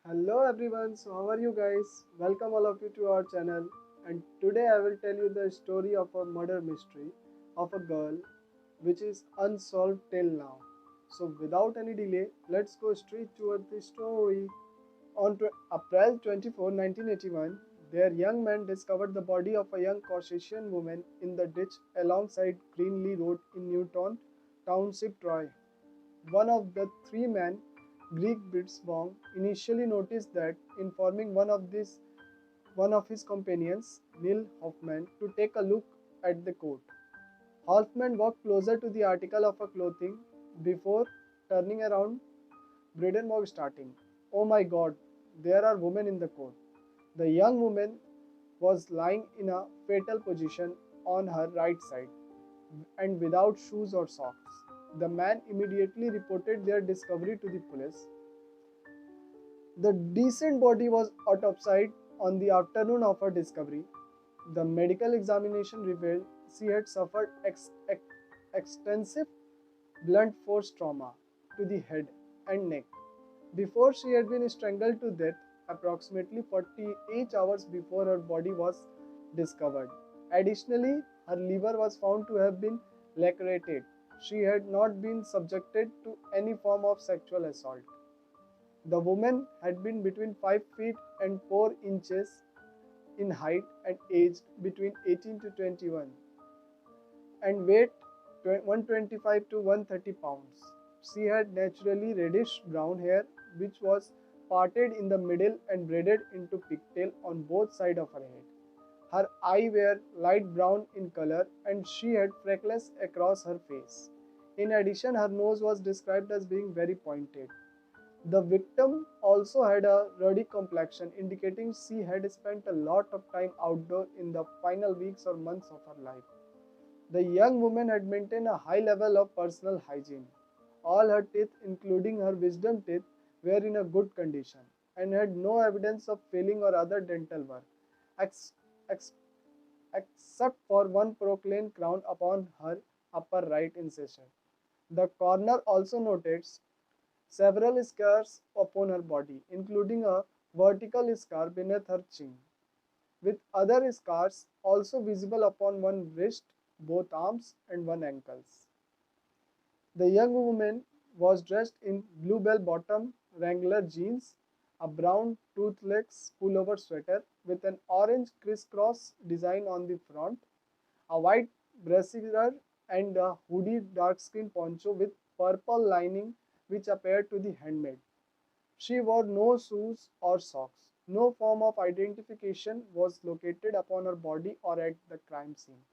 Hello everyone, so how are you guys? Welcome all of you to our channel, and today I will tell you the story of a murder mystery of a girl which is unsolved till now. So without any delay, let's go straight toward the story. On April 24, 1981, their young man discovered the body of a young Caucasian woman in the ditch alongside Greenlee Road in Newton Township, Troy. One of the three men, Greg Blitzbaum, initially noticed that, informing one of his companions, Neil Hoffman, to take a look at the coat. Hoffman walked closer to the article of a clothing before turning around, Bradenburg starting. Oh my god, there are women in the coat. The young woman was lying in a fetal position on her right side and without shoes or socks. The man immediately reported their discovery to the police. The decent body was autopsied on the afternoon of her discovery. The medical examination revealed she had suffered extensive blunt force trauma to the head and neck before she had been strangled to death approximately 48 hours before her body was discovered. Additionally, her liver was found to have been lacerated. She had not been subjected to any form of sexual assault. The woman had been between 5 feet and 4 inches in height and aged between 18 to 21 and weighed 125 to 130 pounds. She had naturally reddish brown hair which was parted in the middle and braided into pigtail on both sides of her head. Her eyes were light brown in color and she had freckles across her face. In addition, her nose was described as being very pointed. The victim also had a ruddy complexion, indicating she had spent a lot of time outdoors in the final weeks or months of her life. The young woman had maintained a high level of personal hygiene. All her teeth, including her wisdom teeth, were in a good condition and had no evidence of filling or other dental work, ex- ex- except for one proclaim crown upon her upper right incision. The coroner also noticed several scars upon her body, including a vertical scar beneath her chin, with other scars also visible upon one wrist, both arms, and one ankles. The young woman was dressed in blue bell bottom Wrangler jeans, a brown toothless pullover sweater with an orange crisscross design on the front, a white brassiere, and a hoodie dark-skin poncho with purple lining which appeared to be handmade. She wore no shoes or socks. No form of identification was located upon her body or at the crime scene.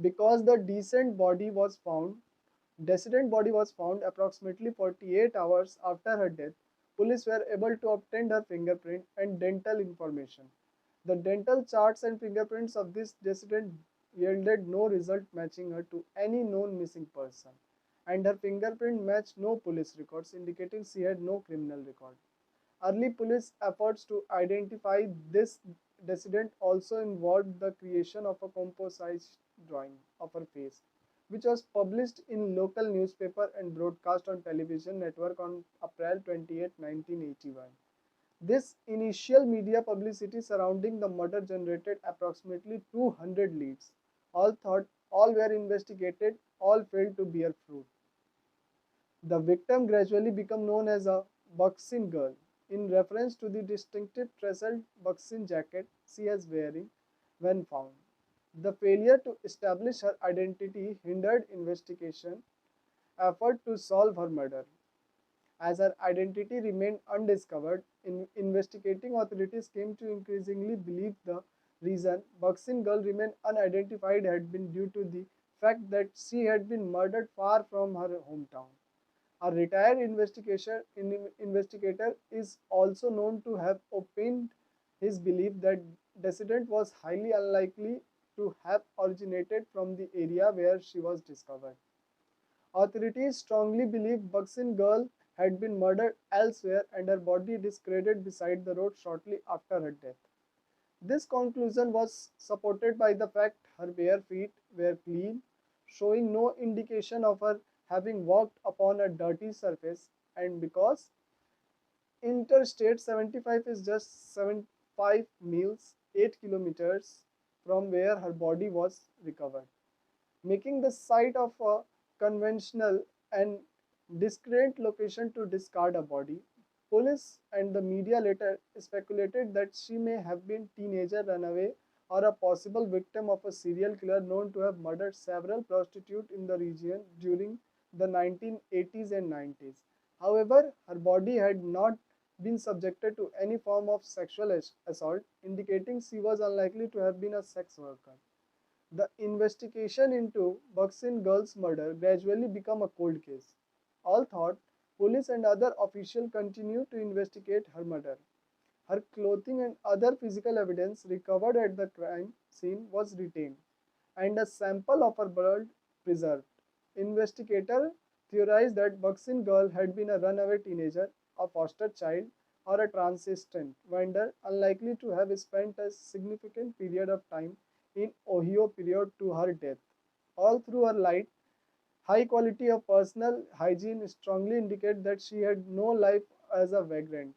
Because the decedent body was found approximately 48 hours after her death, police were able to obtain her fingerprint and dental information. The dental charts and fingerprints of this decedent yielded no result matching her to any known missing person, and her fingerprint matched no police records indicating she had no criminal record. Early police efforts to identify this decedent also involved the creation of a composite drawing of her face, which was published in local newspaper and broadcast on television network on April 28, 1981. This initial media publicity surrounding the murder generated approximately 200 leads. All were investigated, all failed to bear fruit. The victim gradually became known as a Buckskin girl, in reference to the distinctive tasselled buckskin jacket she was wearing when found. The failure to establish her identity hindered investigation effort to solve her murder. As her identity remained undiscovered, investigating authorities came to increasingly believe the reason Buckskin girl remained unidentified had been due to the fact that she had been murdered far from her hometown. A retired investigator is also known to have opined his belief that decedent was highly unlikely to have originated from the area where she was discovered. Authorities strongly believe Buckskin girl had been murdered elsewhere and her body discarded beside the road shortly after her death. This conclusion was supported by the fact her bare feet were clean, showing no indication of her having walked upon a dirty surface, and because Interstate 75 is just 75 miles, 8 kilometers from where her body was recovered, making the site of a conventional and discreet location to discard a body. Police and the media later speculated that she may have been teenager runaway or a possible victim of a serial killer known to have murdered several prostitutes in the region during the 1980s and 90s. However, her body had not been subjected to any form of sexual assault, indicating she was unlikely to have been a sex worker. The investigation into Buckskin girl's murder gradually became a cold case. All thought police and other officials continued to investigate her murder. Her clothing and other physical evidence recovered at the crime scene was retained, and a sample of her blood preserved. Investigators theorized that Buckskin girl had been a runaway teenager, a foster child, or a transistent vendor unlikely to have spent a significant period of time in Ohio prior to her death. All through her life, high quality of personal hygiene strongly indicate that she had no life as a vagrant.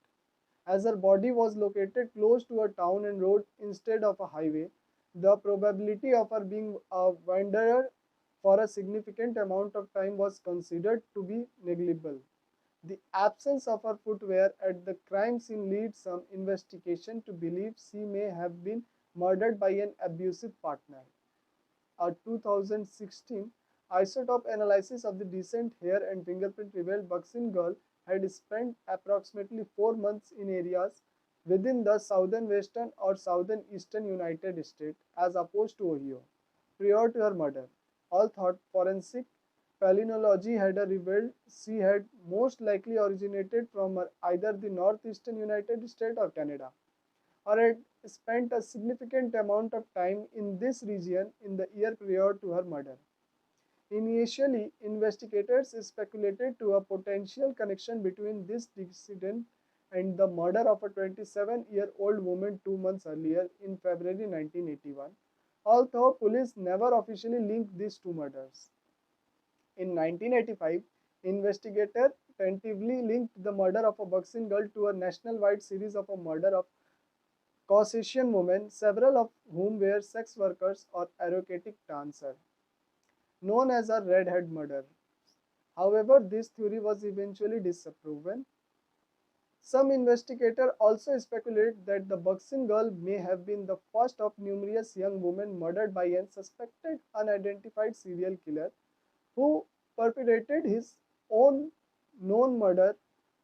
As her body was located close to a town and road instead of a highway, the probability of her being a wanderer for a significant amount of time was considered to be negligible. The absence of her footwear at the crime scene leads some investigation to believe she may have been murdered by an abusive partner. A 2016 isotope analysis of the decent hair and fingerprint revealed Buckskin girl had spent approximately 4 months in areas within the southern western or southern eastern United States as opposed to Ohio prior to her murder. All thought forensic palynology had revealed she had most likely originated from either the northeastern United States or Canada, or had spent a significant amount of time in this region in the year prior to her murder. Initially, investigators speculated to a potential connection between this incident and the murder of a 27-year-old woman 2 months earlier in February 1981, although police never officially linked these two murders. In 1985, investigators tentatively linked the murder of a Buckskin girl to a nationwide series of a murder of Caucasian women, several of whom were sex workers or erotic dancers, known as a redhead murder. However, this theory was eventually disproven. Some investigators also speculate that the Buckskin girl may have been the first of numerous young women murdered by a suspected unidentified serial killer who perpetrated his own known murder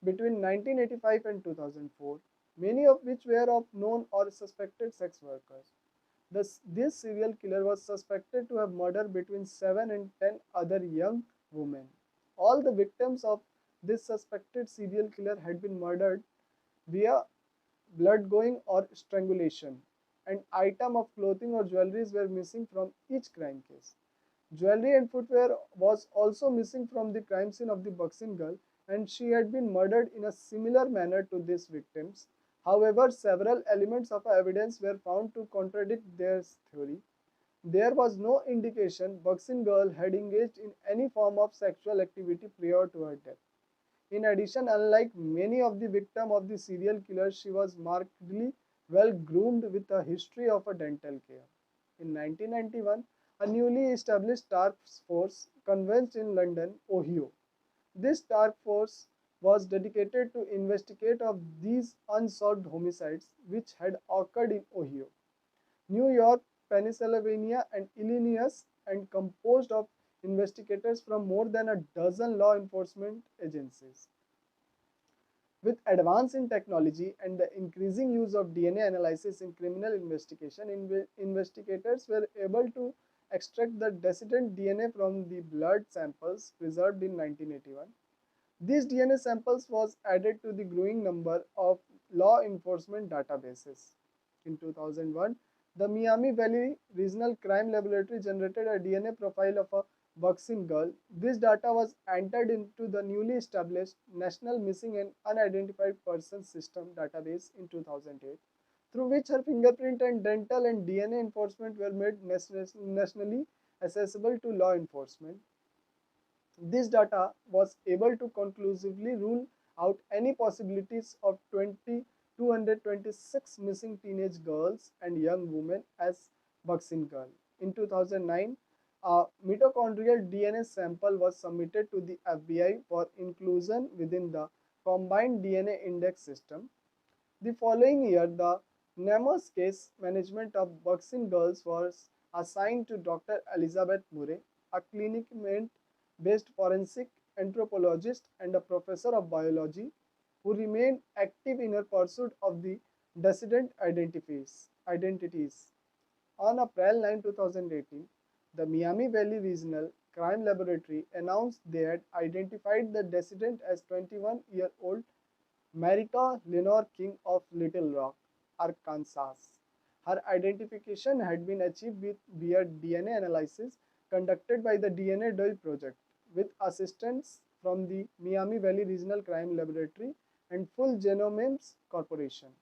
between 1985 and 2004, many of which were of known or suspected sex workers. This serial killer was suspected to have murdered between 7 and 10 other young women. All the victims of this suspected serial killer had been murdered via blood going or strangulation, and items of clothing or jewelry were missing from each crime case. Jewelry and footwear was also missing from the crime scene of the Buckskin girl, and she had been murdered in a similar manner to these victims. However, several elements of evidence were found to contradict this theory. There was no indication Buckskin girl had engaged in any form of sexual activity prior to her death. In addition, unlike many of the victims of the serial killer, she was markedly well groomed with a history of a dental care. In 1991, a newly established task force convened in London, Ohio. This task force was dedicated to investigate of these unsolved homicides which had occurred in Ohio, New York, Pennsylvania, and Illinois, and composed of investigators from more than a dozen law enforcement agencies. With advance in technology and the increasing use of DNA analysis in criminal investigation, investigators were able to extract the decedent DNA from the blood samples preserved in 1981. These DNA samples was added to the growing number of law enforcement databases. In 2001, the Miami Valley Regional Crime Laboratory generated a DNA profile of a Buckskin girl. This data was entered into the newly established National Missing and Unidentified Persons System database in 2008, through which her fingerprint and dental and DNA enforcement were made nationally accessible to law enforcement. This data was able to conclusively rule out any possibilities of 226 missing teenage girls and young women as Buckskin girl. In 2009, a mitochondrial DNA sample was submitted to the FBI for inclusion within the combined DNA index system. The following year, the NAMOS case management of Buckskin girls was assigned to Dr. Elizabeth Murray, a clinic-based forensic anthropologist and a professor of biology who remained active in her pursuit of the decedent identities. On April 9, 2018, the Miami Valley Regional Crime Laboratory announced they had identified the decedent as 21-year-old Marcia King of Little Rock, Arkansas. Her identification had been achieved via DNA analysis conducted by the DNA Doyle Project with assistance from the Miami Valley Regional Crime Laboratory and Full Genomes Corporation.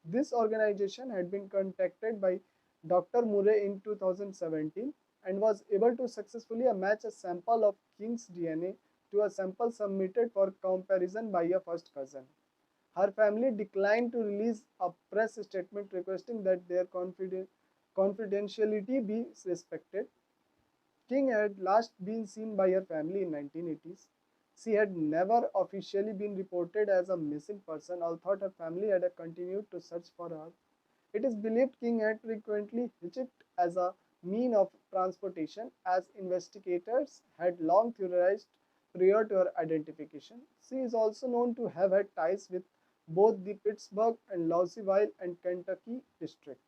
This organization had been contacted by Dr. Murray in 2017 and was able to successfully match a sample of King's DNA to a sample submitted for comparison by a first cousin. Her family declined to release a press statement requesting that their confidentiality be respected. King had last been seen by her family in 1980s. She had never officially been reported as a missing person, although her family had continued to search for her. It is believed King had frequently hitchhiked as a mean of transportation, as investigators had long theorized prior to her identification. She is also known to have had ties with both the Pittsburgh and Louisville and Kentucky district.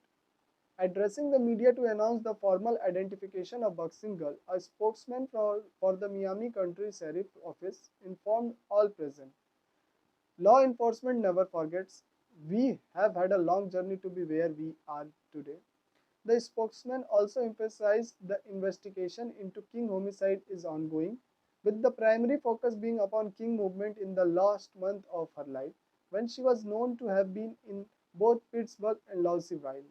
Addressing the media to announce the formal identification of Buckskin girl, a spokesman for the Miami County Sheriff Office informed all present. Law enforcement never forgets. We have had a long journey to be where we are today. The spokesman also emphasized the investigation into King homicide is ongoing, with the primary focus being upon King movement in the last month of her life, when she was known to have been in both Pittsburgh and Louisville.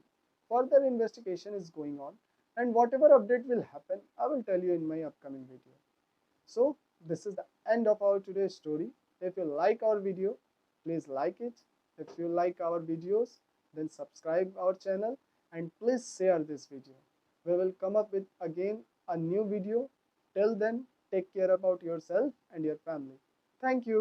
Further investigation is going on, and whatever update will happen, I will tell you in my upcoming video. So, this is the end of our today's story. If you like our video, please like it. If you like our videos, then subscribe our channel and please share this video. We will come up with again a new video. Till then, take care about yourself and your family. Thank you.